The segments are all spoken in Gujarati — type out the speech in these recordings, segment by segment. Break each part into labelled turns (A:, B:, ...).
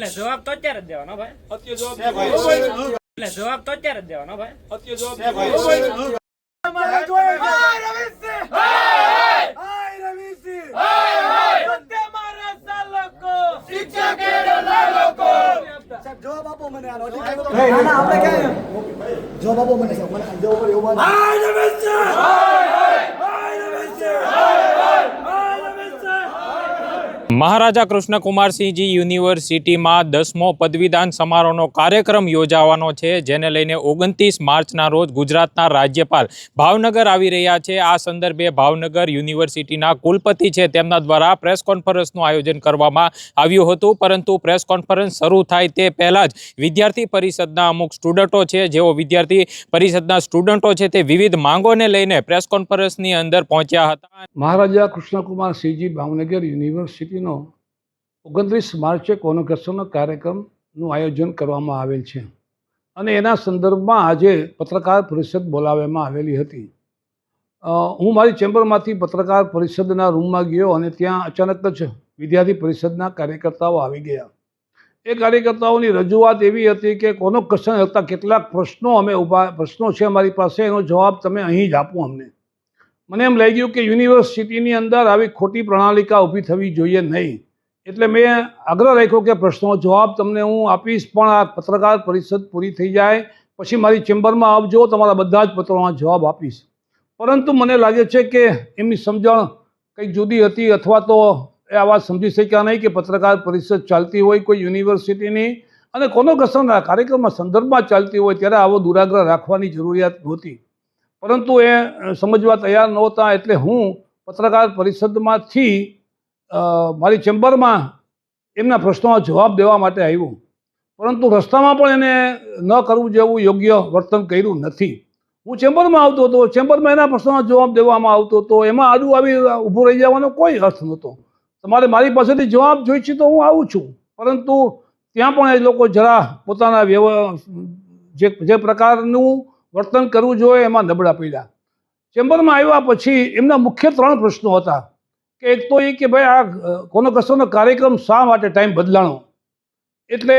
A: એટલે જવાબ તો અત્યારે જ દેવાનો ભાઈ.
B: અત્યારે જવાબ છે ભાઈ.
A: એટલે જવાબ તો અત્યારે જ દેવાનો ભાઈ.
B: અત્યારે જવાબ છે ભાઈ.
C: જવાબ આપો મને આનો. ના ના આપણે ક્યાં જવાબ આપો મને સાહેબ. મને જવાબ પર એવું
D: મહારાજા કૃષ્ણકુમારસિંહજી યુનિવર્સિટીમાં 10મો પદવીદાન સમારોહનો કાર્યક્રમ યોજાવાનો છે, જેને લઈને 29 માર્ચના રોજ ગુજરાતના રાજ્યપાલ ભાવનગર આવી રહ્યા છે. આ સંદર્ભે ભાવનગર યુનિવર્સિટીના કુલપતિ છે તેમના દ્વારા પ્રેસ કોન્ફરન્સનું આયોજન કરવામાં આવ્યું હતું, પરંતુ પ્રેસ કોન્ફરન્સ શરૂ થાય તે પહેલાં જ વિદ્યાર્થી પરિષદના અમુક સ્ટુડન્ટો છે, જેઓ વિદ્યાર્થી પરિષદના સ્ટુડન્ટો છે તે વિવિધ માંગોને લઈને પ્રેસ કોન્ફરન્સની અંદર પહોંચ્યા હતા.
B: મહારાજા કૃષ્ણકુમારસિંહજી ભાવનગર યુનિવર્સિટીનો 29 માર્ચે કોન્વોકેશનનો કાર્યક્રમનું આયોજન કરવામાં આવેલ છે અને એના સંદર્ભમાં આજે પત્રકાર પરિષદ બોલાવવામાં આવેલી હતી. હું મારી ચેમ્બરમાંથી પત્રકાર પરિષદના રૂમમાં ગયો અને ત્યાં અચાનક જ વિદ્યાર્થી પરિષદના કાર્યકર્તાઓ આવી ગયા. એ કાર્યકર્તાઓની રજૂઆત એવી હતી કે કોન્વોકેશન હતા કેટલાક પ્રશ્નો છે અમારી પાસે, એનો જવાબ તમે અહીં જ આપો અમને. મને એમ લાગ્યું કે યુનિવર્સિટીની અંદર આવી ખોટી પ્રણાલિકા ઊભી થવી જોઈએ નહીં, એટલે મેં આગ્રહ રાખ્યો કે પ્રશ્નો જવાબ તમને હું આપીશ, પણ આ પત્રકાર પરિષદ પૂરી થઈ જાય પછી મારી ચેમ્બરમાં આવજો, તમારા બધા જ પત્રોના જવાબ આપીશ. પરંતુ મને લાગે છે કે એમની સમજણ કંઈક જુદી હતી, અથવા તો એ આ વાત સમજી શક્યા નહીં કે પત્રકાર પરિષદ ચાલતી હોય કોઈ યુનિવર્સિટીની અને કોન્વોકેશનના કાર્યક્રમના સંદર્ભમાં ચાલતી હોય ત્યારે આવો દુરાગ્રહ રાખવાની જરૂરિયાત નહોતી, પરંતુ એ સમજવા તૈયાર નહોતા. એટલે હું પત્રકાર પરિષદમાંથી મારી ચેમ્બરમાં એમના પ્રશ્નોના જવાબ દેવા માટે આવ્યો, પરંતુ રસ્તામાં પણ એને ન કરવું જેવું યોગ્ય વર્તન કર્યું નથી. હું ચેમ્બરમાં આવતો હતો, ચેમ્બરમાં એના પ્રશ્નોના જવાબ દેવામાં આવતો હતો, એમાં આડું આવી ઊભું રહી જવાનો કોઈ અર્થ નહોતો. તમારે મારી પાસેથી જવાબ જોઈ છે તો હું આવું છું, પરંતુ ત્યાં પણ એ લોકો જરા પોતાના જે પ્રકારનું વર્તન કરવું જોઈએ એમાં નબળા પડ્યા. ચેમ્બરમાં આવ્યા પછી એમના મુખ્ય 3 પ્રશ્નો હતા કે એક તો એ કે ભાઈ આ કોન્વોકેશનનો કાર્યક્રમ શા માટે ટાઈમ બદલાણો. એટલે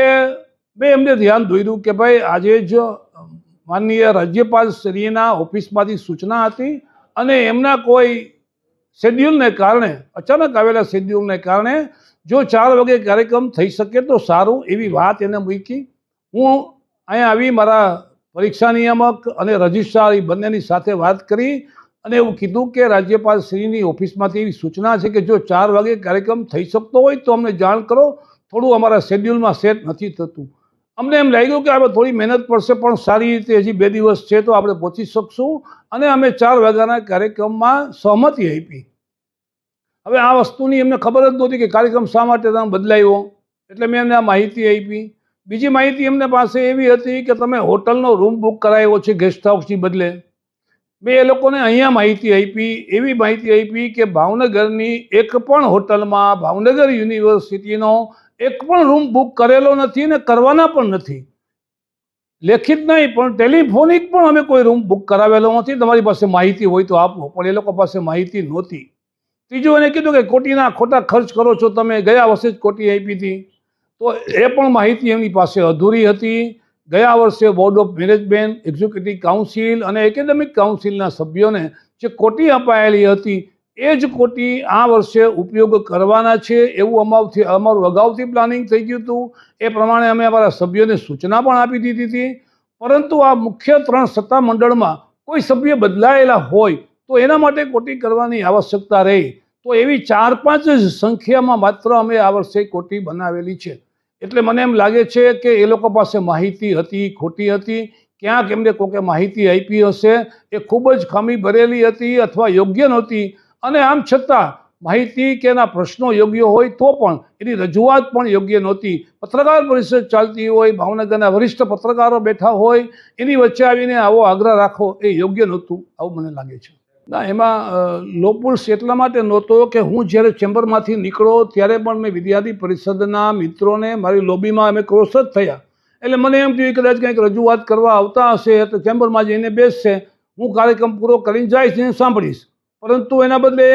B: મેં એમને ધ્યાન દોર્યું કે ભાઈ આજે જ માનનીય રાજ્યપાલ શ્રીના ઓફિસમાંથી સૂચના હતી અને એમના કોઈ શેડ્યુલને કારણે, અચાનક આવેલા શેડ્યુલને કારણે જો 4 વાગે કાર્યક્રમ થઈ શકે તો સારું, એવી વાત એને મૂકી. હું અહીંયા આવી મારા પરીક્ષા નિયામક અને રજિસ્ટ્રાર એ બંનેની સાથે વાત કરી અને એવું કીધું કે રાજ્યપાલ શ્રીની ઓફિસમાંથી એવી સૂચના છે કે જો 4 વાગે કાર્યક્રમ થઈ શકતો હોય તો અમને જાણ કરો, થોડું અમારા શેડ્યુલમાં સેટ નથી થતું. અમને એમ લાગ્યું કે આપણે થોડી મહેનત પડશે, પણ સારી રીતે હજી 2 દિવસ છે તો આપણે પહોંચી શકશું, અને અમે 4 વાગ્યાના કાર્યક્રમમાં સહમતિ આપી. હવે આ વસ્તુની એમને ખબર જ નહોતી કે કાર્યક્રમ શા માટે બદલાયો, એટલે મેં એમને આ માહિતી આપી. બીજી માહિતી એમને પાસે એવી હતી કે તમે હોટલનો રૂમ બુક કરાવ્યો છે ગેસ્ટ હાઉસની બદલે. મેં એ લોકોને અહીંયા માહિતી આપી, એવી માહિતી આપી કે ભાવનગરની એક પણ હોટલમાં ભાવનગર યુનિવર્સિટીનો એક પણ રૂમ બુક કરેલો નથી અને કરવાના પણ નથી. લેખિત નહીં પણ ટેલિફોનિક પણ અમે કોઈ રૂમ બુક કરાવેલો નથી. તમારી પાસે માહિતી હોય તો આપો, પણ એ લોકો પાસે માહિતી નહોતી. ત્રીજું એને કીધું કે ખોટા ખર્ચ કરો છો તમે, ગયા વર્ષે જ ખોટી આપી હતી, તો એ પણ માહિતી એમની પાસે અધૂરી હતી. ગયા વર્ષે board of management, executive council અને એકેડેમિક કાઉન્સિલના સભ્યોને જે કોટી અપાયેલી હતી એ જ કોટી આ વર્ષે ઉપયોગ કરવાના છે એવું અમારું અગાઉથી પ્લાનિંગ થઈ ગયું હતું. એ પ્રમાણે અમે અમારા સભ્યોને સૂચના પણ આપી દીધી હતી. પરંતુ આ મુખ્ય 3 સત્તામંડળમાં કોઈ સભ્ય બદલાયેલા હોય તો એના માટે કોટી કરવાની આવશ્યકતા રહી, તો એવી 4-5 જ સંખ્યામાં માત્ર અમે આ વર્ષે કોટી બનાવેલી છે. એટલે મને એમ લાગે છે કે એ લોકો પાસે માહિતી હતી, ખોટી હતી, ક્યાંક એમને કોઈકે માહિતી આપી હશે, એ ખૂબ જ ખામી ભરેલી હતી અથવા યોગ્ય નહોતી. અને આમ છતાં માહિતી કે એના પ્રશ્નો યોગ્ય હોય તો પણ એની રજૂઆત પણ યોગ્ય નહોતી. પત્રકાર પરિષદ ચાલતી હોય, ભાવનગરના વરિષ્ઠ પત્રકારો બેઠા હોય, એની વચ્ચે આવીને આવો આગ્રહ રાખવો એ યોગ્ય નહોતું, આવું મને લાગે છે. ના, એમાં લોપુલ્સ એટલા માટે નહોતો કે હું જ્યારે ચેમ્બરમાંથી નીકળો ત્યારે પણ મેં વિદ્યાર્થી પરિષદના મિત્રોને મારી લોબીમાં અમે ક્રોસ જ થયા. એટલે મને એમ થયું કદાચ કંઈક રજૂઆત કરવા આવતા હશે તો ચેમ્બરમાં જઈને બેસશે, હું કાર્યક્રમ પૂરો કરીને જઈશ ને સાંભળીશ. પરંતુ એના બદલે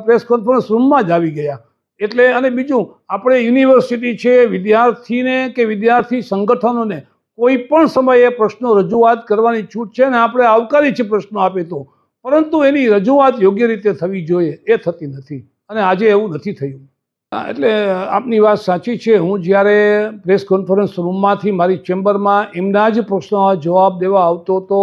B: પ્રેસ કોન્ફરન્સ રૂમમાં જ આવી ગયા. એટલે અને બીજું આપણે યુનિવર્સિટી છે, વિદ્યાર્થીને કે વિદ્યાર્થી સંગઠનોને કોઈ પણ સમયે પ્રશ્નો રજૂઆત કરવાની છૂટ છે ને આપણે આવકારી છે પ્રશ્નો આપે તો, પરંતુ એની રજૂઆત યોગ્ય રીતે થવી જોઈએ, એ થતી નથી અને આજે એવું નથી થયું. એટલે આપની વાત સાચી છે. હું જ્યારે પ્રેસ કોન્ફરન્સ રૂમમાંથી મારી ચેમ્બરમાં એમના જ પ્રશ્નોના જવાબ દેવા આવતો હતો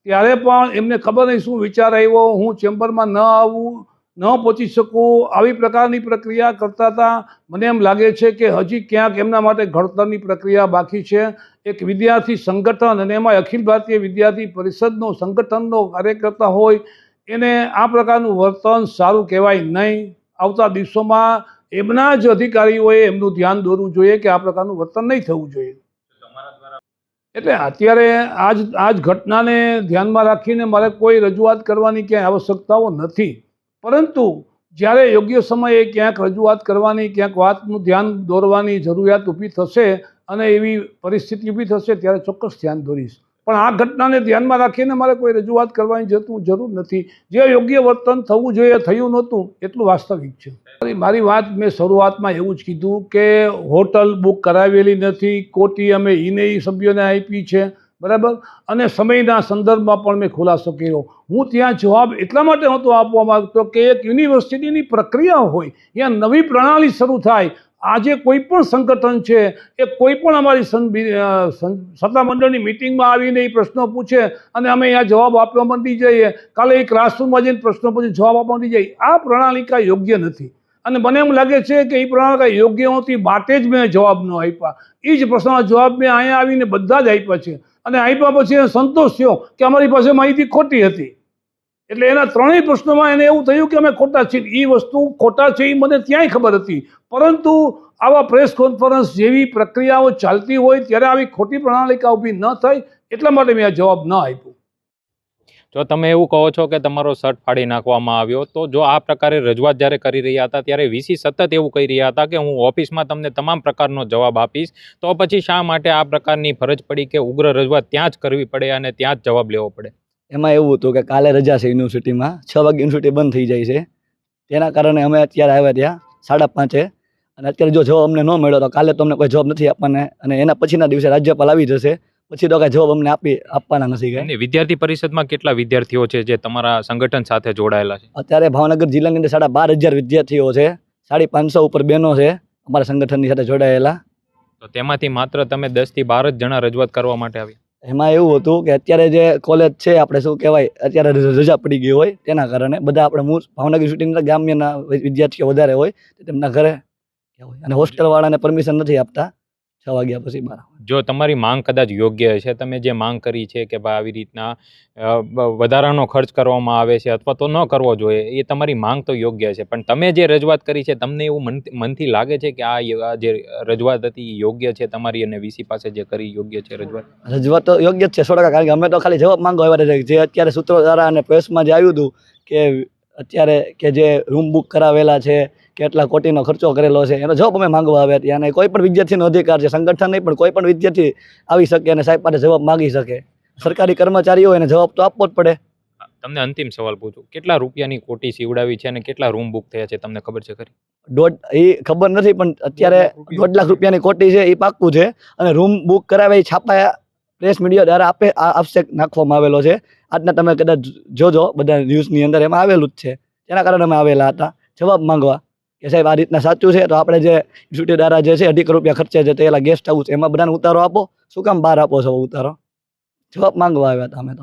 B: ત્યારે પણ એમને ખબર નહીં શું વિચાર આવ્યો, હું ચેમ્બરમાં ન આવું, ન પહોંચી શકું, આવી પ્રકારની પ્રક્રિયા કરતા હતા. મને એમ લાગે છે કે હજી ક્યાંક એમના માટે ઘડતરની પ્રક્રિયા બાકી છે. એક વિદ્યાર્થી સંગઠન અને એમાં અખિલ ભારતીય વિદ્યાર્થી પરિષદનો સંગઠનનો કાર્યકર્તા હોય એને આ પ્રકારનું વર્તન સારું કહેવાય નહીં. આવતા દિવસોમાં એમના જ અધિકારીઓએ એમનું ધ્યાન દોરવું જોઈએ કે આ પ્રકારનું વર્તન નહીં થવું જોઈએ. એટલે અત્યારે આજ ઘટનાને ધ્યાનમાં રાખીને મારે કોઈ રજૂઆત કરવાની ક્યાંય આવશ્યકતાઓ નથી, પરંતુ જ્યારે યોગ્ય સમયે ક્યાંક રજૂઆત કરવાની, ક્યાંક વાતનું ધ્યાન દોરવાની જરૂરિયાત ઊભી થશે અને એવી પરિસ્થિતિ ઊભી થશે ત્યારે ચોક્કસ ધ્યાન દોરીશ. પણ આ ઘટનાને ધ્યાનમાં રાખીને મારે કોઈ રજૂઆત કરવાની જરૂર નથી. જે યોગ્ય વર્તન થવું જોઈએ થયું નહોતું એટલું વાસ્તવિક છે. મારી વાત મેં શરૂઆતમાં એવું જ કીધું કે હોટલ બુક કરાવેલી નથી, કોટી અમે ઈ સભ્યોને આપી છે, બરાબર, અને સમયના સંદર્ભમાં પણ મેં ખુલાસો કર્યો. હું ત્યાં જવાબ એટલા માટે નહોતો આપવા માગતો કે એક યુનિવર્સિટીની પ્રક્રિયા હોય, ત્યાં નવી પ્રણાલી શરૂ થાય. આજે કોઈ પણ સંગઠન છે એ કોઈ પણ અમારી સત્તામંડળની મિટિંગમાં આવીને એ પ્રશ્નો પૂછે અને અમે અહીંયા જવાબ આપવા માંડી જઈએ, કાલે એક ક્લાસરૂમમાં જઈને પ્રશ્નો પૂછી જવાબ આપવા માંડી જઈએ. આ પ્રણાલિકા યોગ્ય નથી અને મને એમ લાગે છે કે એ પ્રણાલિકા યોગ્ય નહોતી, બાટે જ મેં જવાબ ન આપ્યા. એ જ પ્રશ્નના જવાબ મેં અહીંયા આવીને બધા જ આપ્યા છે અને આપ્યા પછી સંતોષ થયો કે અમારી પાસે માહિતી ખોટી હતી. એટલે એના ત્રણેય પ્રશ્નોમાં એને એવું થયું કે અમે ખોટા છીએ. એ વસ્તુ ખોટા છે એ મને ત્યાંય ખબર હતી, પરંતુ આવા પ્રેસ કોન્ફરન્સ જેવી પ્રક્રિયાઓ ચાલતી હોય ત્યારે આવી ખોટી પ્રણાલિકા ઊભી ન થાય એટલા માટે મેં આ જવાબ ન આપ્યો.
D: જો તમે એવું કહો છો કે તમારો શર્ટ ફાડી નાખવામાં આવ્યો, તો જો આ પ્રકારે રજૂઆત જ્યારે કરી રહ્યા હતા ત્યારે વીસી સતત એવું કહી રહ્યા હતા કે હું ઓફિસમાં તમને તમામ પ્રકારનો જવાબ આપીશ, તો પછી શા માટે આ પ્રકારની ફરજ પડી કે ઉગ્ર રજૂઆત ત્યાં જ કરવી પડે અને ત્યાં જ જવાબ લેવો પડે?
E: એમાં એવું હતું કે કાલે રજા છે યુનિવર્સિટીમાં, 6 વાગે યુનિવર્સિટી બંધ થઈ જાય છે, તેના કારણે અમે અત્યારે આવ્યા ત્યાં 5:30 અને અત્યારે જો જવાબ અમને ન મળ્યો તો કાલે તો અમને કોઈ જવાબ નથી આપવાના અને એના પછીના દિવસે રાજ્યપાલ આવી જશે, પછી તો કાંઈ જવાબ અમને આપવાના નથી. કાંઈ
D: વિદ્યાર્થી પરિષદમાં કેટલા વિદ્યાર્થીઓ છે જે તમારા સંગઠન સાથે જોડાયેલા છે?
E: અત્યારે ભાવનગર જિલ્લાની અંદર 12,500 વિદ્યાર્થીઓ છે, 550 ઉપર બહેનો છે અમારા સંગઠનની સાથે જોડાયેલા.
D: તો તેમાંથી માત્ર તમે 10 થી 12 જ જણા રજૂઆત કરવા માટે આવ્યા?
E: એમાં એવું હતું કે અત્યારે જે કોલેજ છે આપણે શું કહેવાય અત્યારે રજા પડી ગઈ હોય તેના કારણે બધા આપણે ભાવનગર યુનિવર્સિટીના ગ્રામ્યના વિદ્યાર્થીઓ વધારે હોય તેમના ઘરે હોય અને હોસ્ટેલવાળાને પરમિશન નથી આપતા 6 વાગ્યા પછી બહાર.
D: જો તમારી માંગ કદાચ યોગ્ય છે, તમે જે માંગ કરી છે કે ભાઈ આવી રીતના વધારાનો ખર્ચ કરવામાં આવે છે અથવા તો ન કરવો જોઈએ, એ તમારી માંગ તો યોગ્ય છે, પણ તમે જે રજૂઆત કરી છે તમને એવું મનથી લાગે છે કે આ જે રજૂઆત હતી એ યોગ્ય છે તમારી અને વીસી પાસે જે કરી યોગ્ય છે રજૂઆત?
E: રજૂઆત તો યોગ્ય જ છે 100%, કારણ કે અમે તો ખાલી જવાબ માંગવા આવ્યા હતા. જે અત્યારે સૂત્રો દ્વારા અને પ્રેસમાં જે આવ્યું હતું કે અત્યારે કે જે રૂમ બુક કરાવેલા છે, કેટલા કોટીનો ખર્ચો કરેલો છે, એનો જવાબ અમે માંગવા આવ્યા હતા. અને કોઈ પણ વિદ્યાર્થીનો અધિકાર છે, સંગઠન નહીં પણ કોઈ પણ વિદ્યાર્થી આવી શકે અને સાહેબ પાસે જવાબ માંગી શકે. સરકારી કર્મચારી હોય એને જવાબ તો આપવો જ પડે.
D: તમને અંતિમ સવાલ પૂછું, કેટલા રૂપિયાની કોટી સીવડાવી છે અને કેટલા રૂમ બુક થયા છે તમને ખબર છે ખરી?
E: એ ખબર નથી, પણ અત્યારે 1.5 લાખ રૂપિયાની કોટી છે એ પાક્કું છે અને રૂમ બુક કરાવે એ છાપા પ્રેસ મીડિયા દ્વારા આપશે નાખવામાં આવેલો છે. આજના તમે કદાચ જોજો બધા ન્યૂઝની અંદર એમાં આવેલું જ છે. તેના કારણે અમે આવેલા હતા જવાબ માંગવા કે સાહેબ આ રીતના સાચું છે તો આપણે જે યુનિવર્સિટી દ્વારા જે છે 2.5 રૂપિયા ખર્ચે છે તે ગેસ્ટ હાઉસ એમાં બધાને ઉતારો આપો, શું કામ બહાર આપો છો ઉતારો? જવાબ માંગવા આવ્યા હતા અમે તો.